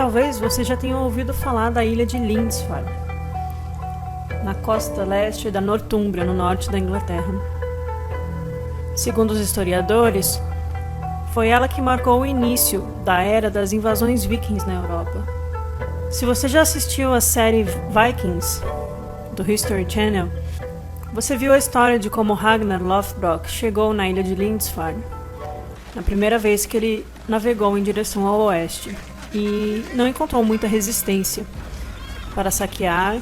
Talvez você já tenha ouvido falar da ilha de Lindisfarne, na costa leste da Nortúmbria, no norte da Inglaterra. Segundo os historiadores, foi ela que marcou o início da era das invasões vikings na Europa. Se você já assistiu a série Vikings, do History Channel, você viu a história de como Ragnar Lothbrok chegou na ilha de Lindisfarne, na primeira vez que ele navegou em direção ao oeste, e não encontrou muita resistência para saquear,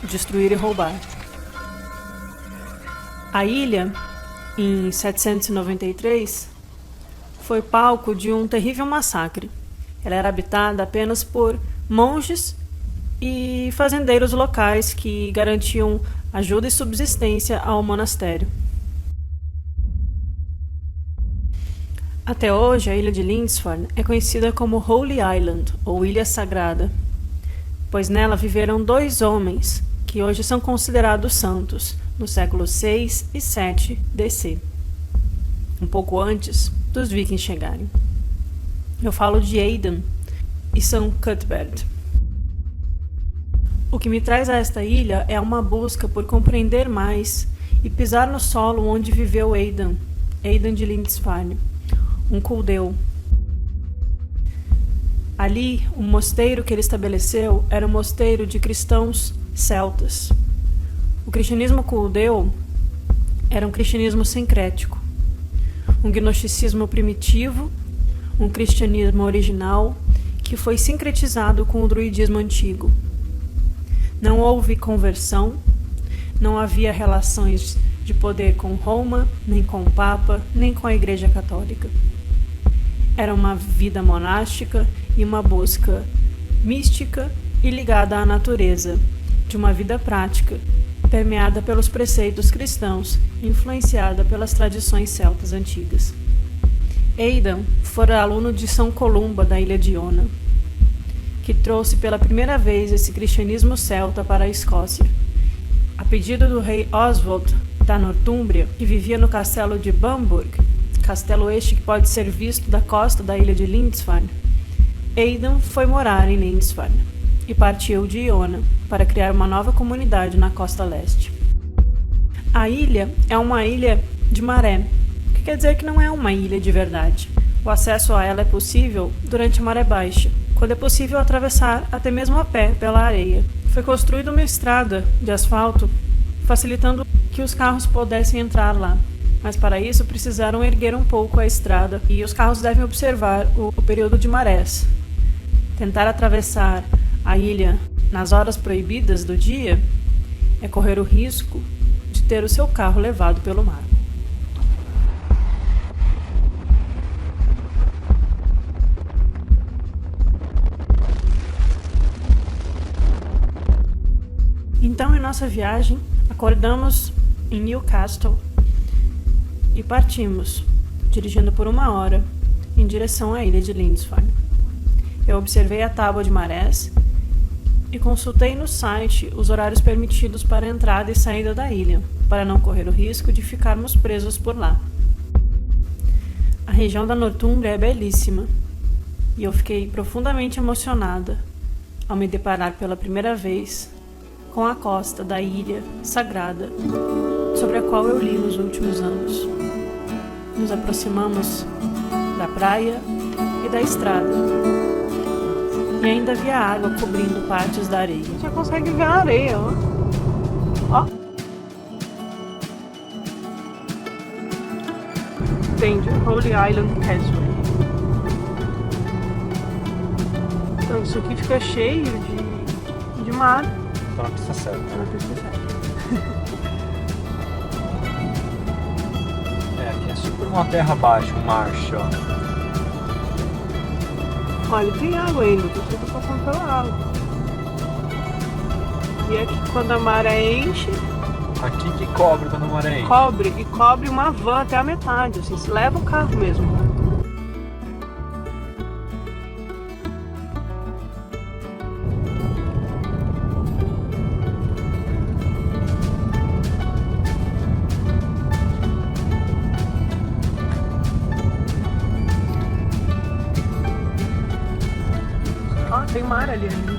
destruir e roubar. A ilha, em 793, foi palco de um terrível massacre. Ela era habitada apenas por monges e fazendeiros locais que garantiam ajuda e subsistência ao monastério. Até hoje, a ilha de Lindisfarne é conhecida como Holy Island, ou Ilha Sagrada, pois nela viveram 2 homens que hoje são considerados santos, no século 6 e 7 DC, um pouco antes dos vikings chegarem. Eu falo de Aidan e São Cuthbert. O que me traz a esta ilha é uma busca por compreender mais e pisar no solo onde viveu Aidan de Lindisfarne, um culdeu. Ali, o mosteiro que ele estabeleceu era um mosteiro de cristãos celtas. O cristianismo culdeu era um cristianismo sincrético, um gnosticismo primitivo, um cristianismo original que foi sincretizado com o druidismo antigo. Não houve conversão, não havia relações de poder com Roma, nem com o Papa, nem com a Igreja Católica. Era uma vida monástica e uma busca mística e ligada à natureza, de uma vida prática, permeada pelos preceitos cristãos, influenciada pelas tradições celtas antigas. Aidan fora aluno de São Columba da ilha de Iona, que trouxe pela primeira vez esse cristianismo celta para a Escócia. A pedido do rei Oswald da Nortúmbria, que vivia no castelo de Bamburgh, castelo este que pode ser visto da costa da ilha de Lindisfarne, Aidan foi morar em Lindisfarne e partiu de Iona para criar uma nova comunidade na costa leste. A ilha é uma ilha de maré, o que quer dizer que não é uma ilha de verdade. O acesso a ela é possível durante a maré baixa, quando é possível atravessar até mesmo a pé pela areia. Foi construída uma estrada de asfalto, facilitando que os carros pudessem entrar lá. Mas para isso precisaram erguer um pouco a estrada e os carros devem observar o período de marés. Tentar atravessar a ilha nas horas proibidas do dia é correr o risco de ter o seu carro levado pelo mar. Então, em nossa viagem, acordamos em Newcastle e partimos, dirigindo por 1 hora, em direção à ilha de Lindisfarne. Eu observei a tábua de marés e consultei no site os horários permitidos para a entrada e saída da ilha, para não correr o risco de ficarmos presos por lá. A região da Nortúmbria é belíssima, e eu fiquei profundamente emocionada ao me deparar pela primeira vez com a costa da ilha sagrada sobre a qual eu li nos últimos anos. Nos aproximamos da praia e da estrada, e ainda havia água cobrindo partes da areia. Já consegue ver a areia, ó. Ó. Entende? Holy Island Causeway. Então isso aqui fica cheio de mar. Tá na pista certa. Tá na pista certa. Aqui é super uma terra baixa, um marcha, ó. Olha, tem água ainda, você tá passando pela água. E aqui quando a maré enche... Aqui que cobre quando a maré enche. Cobre uma van até a metade, assim, se leva o carro mesmo. Tem mar ali ainda.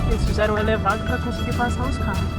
Eles fizeram um elevado para conseguir passar os carros.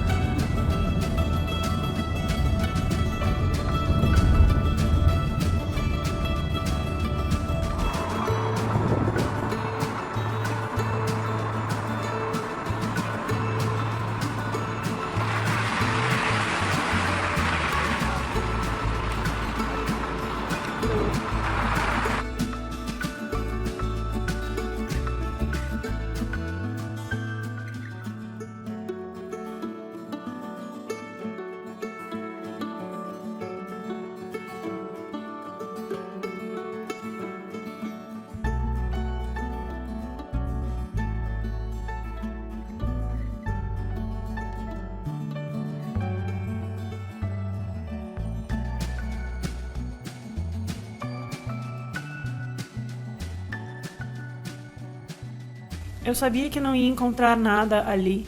Eu sabia que não ia encontrar nada ali,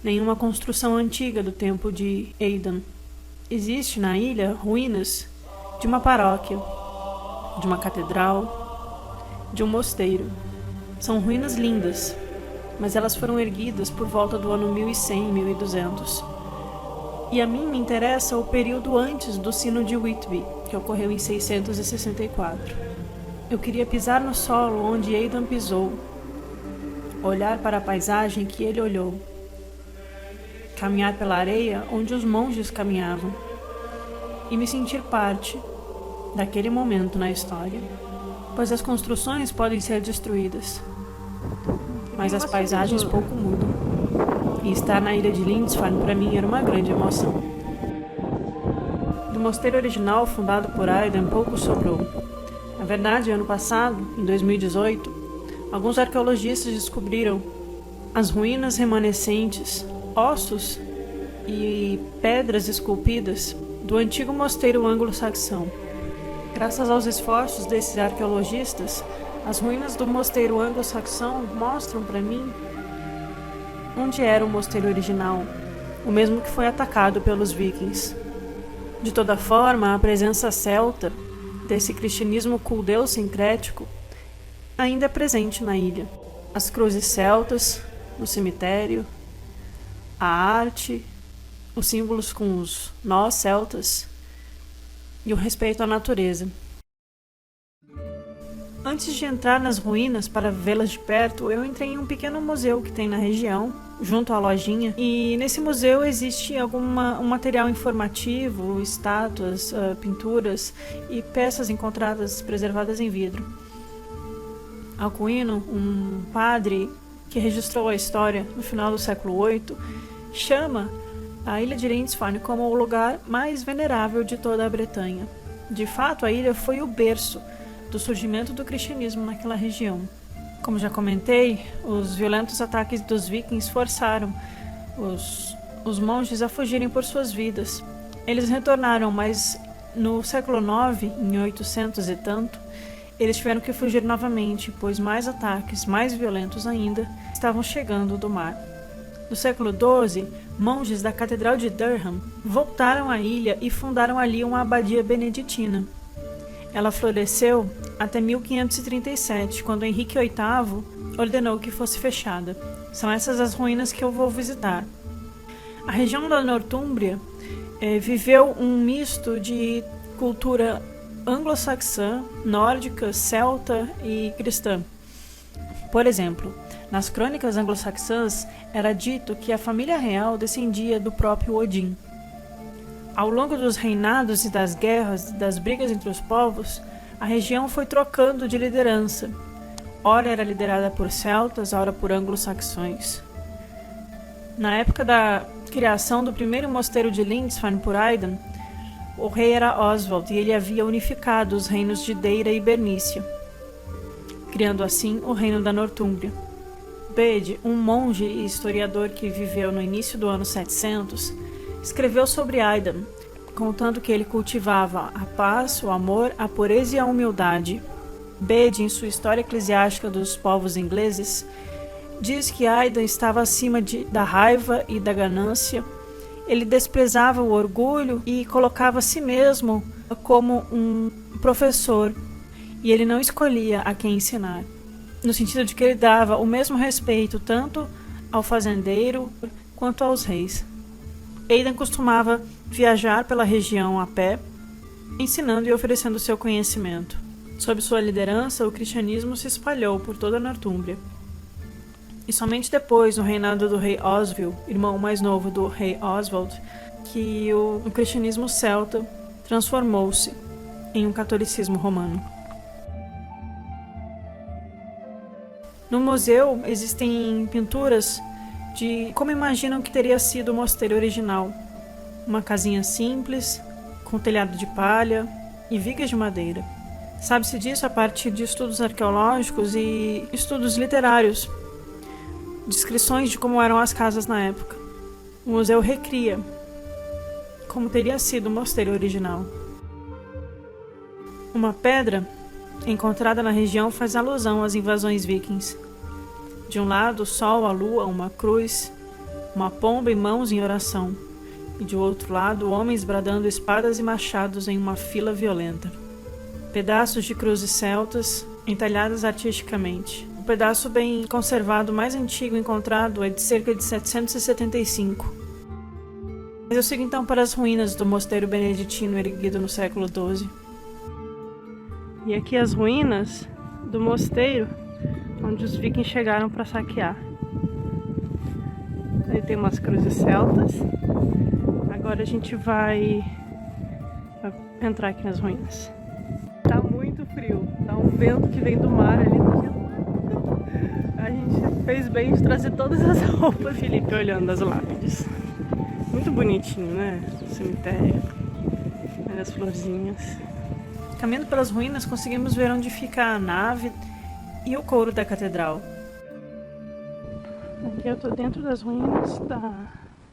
nenhuma construção antiga do tempo de Aidan. Existe na ilha ruínas de uma paróquia, de uma catedral, de um mosteiro. São ruínas lindas, mas elas foram erguidas por volta do ano 1100 e 1200. E a mim me interessa o período antes do Sino de Whitby, que ocorreu em 664. Eu queria pisar no solo onde Aidan pisou, olhar para a paisagem que ele olhou, caminhar pela areia onde os monges caminhavam e me sentir parte daquele momento na história, pois as construções podem ser destruídas, mas as paisagens pouco mudam, e estar na ilha de Lindisfarne para mim era uma grande emoção. Do mosteiro original fundado por Aidan pouco sobrou. Na verdade, ano passado, em 2018, alguns arqueologistas descobriram as ruínas remanescentes, ossos e pedras esculpidas do antigo mosteiro anglo-saxão. Graças aos esforços desses arqueologistas, as ruínas do mosteiro anglo-saxão mostram para mim onde era o mosteiro original, o mesmo que foi atacado pelos vikings. De toda forma, a presença celta desse cristianismo culteu-sincrético ainda é presente na ilha. As cruzes celtas no cemitério, a arte, os símbolos com os nós celtas e o respeito à natureza. Antes de entrar nas ruínas para vê-las de perto, eu entrei em um pequeno museu que tem na região, junto à lojinha, e nesse museu existe um material informativo, estátuas, pinturas e peças encontradas preservadas em vidro. Alcuino, um padre que registrou a história no final do século VIII, chama a ilha de Lindisfarne como o lugar mais venerável de toda a Bretanha. De fato, a ilha foi o berço do surgimento do cristianismo naquela região. Como já comentei, os violentos ataques dos vikings forçaram os monges a fugirem por suas vidas. Eles retornaram, mas no século IX, em 800 e tanto, eles tiveram que fugir novamente, pois mais ataques, mais violentos ainda, estavam chegando do mar. No século XII, monges da Catedral de Durham voltaram à ilha e fundaram ali uma abadia beneditina. Ela floresceu até 1537, quando Henrique VIII ordenou que fosse fechada. São essas as ruínas que eu vou visitar. A região da Nortúmbria viveu um misto de cultura anglo-saxã, nórdica, celta e cristã. Por exemplo, nas crônicas anglo-saxãs era dito que a família real descendia do próprio Odin. Ao longo dos reinados e das guerras, das brigas entre os povos, a região foi trocando de liderança. Ora era liderada por celtas, ora por anglo-saxões. Na época da criação do primeiro mosteiro de Lindisfarne por Aidan, o rei era Oswald e ele havia unificado os reinos de Deira e Bernícia, criando assim o reino da Nortúmbria. Bede, um monge e historiador que viveu no início do ano 700, escreveu sobre Aidan, contando que ele cultivava a paz, o amor, a pureza e a humildade. Bede, em sua História Eclesiástica dos Povos Ingleses, diz que Aidan estava acima da raiva e da ganância ele desprezava o orgulho e colocava a si mesmo como um professor, e ele não escolhia a quem ensinar, no sentido de que ele dava o mesmo respeito tanto ao fazendeiro quanto aos reis. Aidan costumava viajar pela região a pé, ensinando e oferecendo seu conhecimento. Sob sua liderança, o cristianismo se espalhou por toda a Nortúmbria. E somente depois, no reinado do rei Oswil, irmão mais novo do rei Oswald, que o cristianismo celta transformou-se em um catolicismo romano. No museu existem pinturas de como imaginam que teria sido o mosteiro original. Uma casinha simples, com telhado de palha e vigas de madeira. Sabe-se disso a partir de estudos arqueológicos e estudos literários, descrições de como eram as casas na época. O museu recria como teria sido o mosteiro original. Uma pedra encontrada na região faz alusão às invasões vikings. De um lado, o sol, a lua, uma cruz, uma pomba e mãos em oração. E de outro lado, homens bradando espadas e machados em uma fila violenta. Pedaços de cruzes celtas, entalhadas artisticamente. O pedaço bem conservado mais antigo encontrado é de cerca de 775. Mas eu sigo então para as ruínas do mosteiro beneditino erguido no século XII. E aqui as ruínas do mosteiro onde os vikings chegaram para saquear. Aí tem umas cruzes celtas. Agora a gente vai entrar aqui nas ruínas. Tá muito frio, tá um vento que vem do mar ali. A gente fez bem de trazer todas as roupas. Felipe olhando as lápides. Muito bonitinho, né? O cemitério. Olha as florzinhas. Caminhando pelas ruínas, conseguimos ver onde fica a nave e o coro da catedral. Aqui eu tô dentro das ruínas da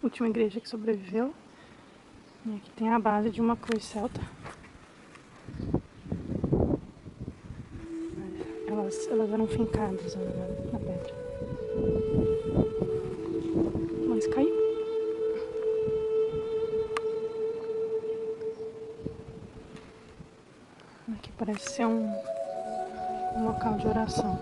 última igreja que sobreviveu. E aqui tem a base de uma cruz celta. Elas eram fincadas na pedra. Mas caiu. Aqui parece ser um local de oração.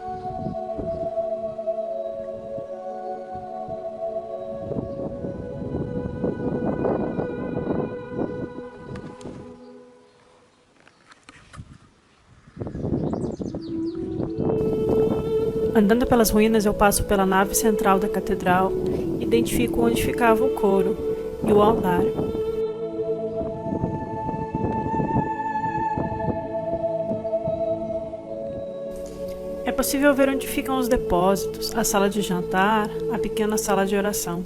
Andando pelas ruínas, eu passo pela nave central da catedral e identifico onde ficava o coro e o altar. É possível ver onde ficam os depósitos, a sala de jantar, a pequena sala de oração.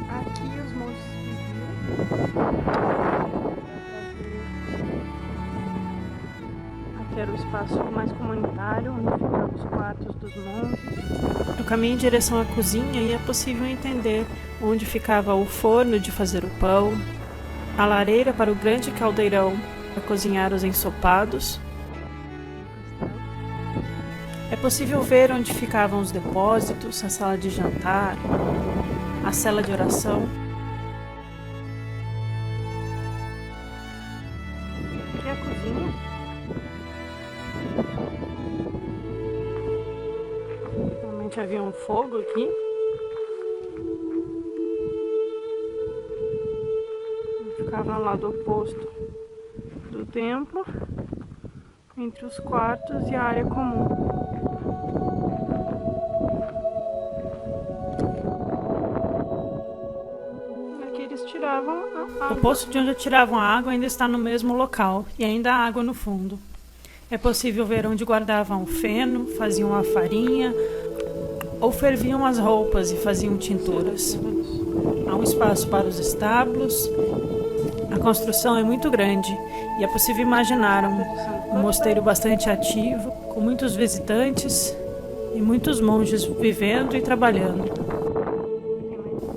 Aqui os monges viviam. Aqui era o espaço mais comunitário, onde ficavam os quartos dos monges. Eu caminho em direção à cozinha e é possível entender onde ficava o forno de fazer o pão, a lareira para o grande caldeirão para cozinhar os ensopados. É possível ver onde ficavam os depósitos, a sala de jantar, a cela de oração. Aqui é a cozinha. Realmente havia um fogo aqui. Ficava ao lado oposto do templo, entre os quartos e a área comum. O poço de onde tiravam a água ainda está no mesmo local, e ainda há água no fundo. É possível ver onde guardavam o feno, faziam a farinha, ou ferviam as roupas e faziam tinturas. Há um espaço para os estábulos. A construção é muito grande, e é possível imaginar um mosteiro bastante ativo, com muitos visitantes e muitos monges vivendo e trabalhando.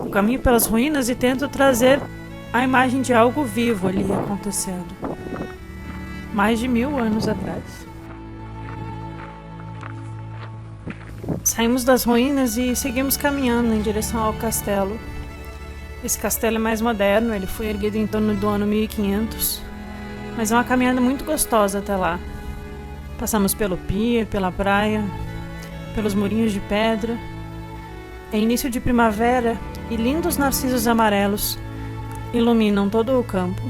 Eu caminho pelas ruínas e tento trazer a imagem de algo vivo ali acontecendo. Mais de 1000 anos atrás. Saímos das ruínas e seguimos caminhando em direção ao castelo. Esse castelo é mais moderno, ele foi erguido em torno do ano 1500, mas é uma caminhada muito gostosa até lá. Passamos pelo pier, pela praia, pelos murinhos de pedra. É início de primavera e lindos narcisos amarelos iluminam todo o campo.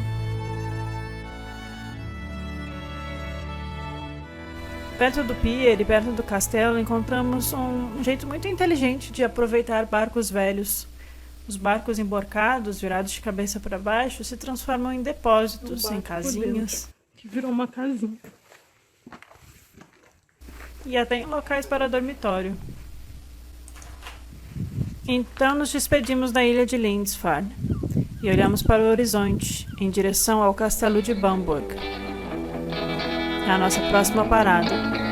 Perto do pier e perto do castelo encontramos um jeito muito inteligente de aproveitar barcos velhos. Os barcos emborcados, virados de cabeça para baixo, se transformam em depósitos, em casinhas. Que virou uma casinha. E até em locais para dormitório. Então nos despedimos da ilha de Lindisfarne e olhamos para o horizonte, em direção ao castelo de Bamburgh. É a nossa próxima parada.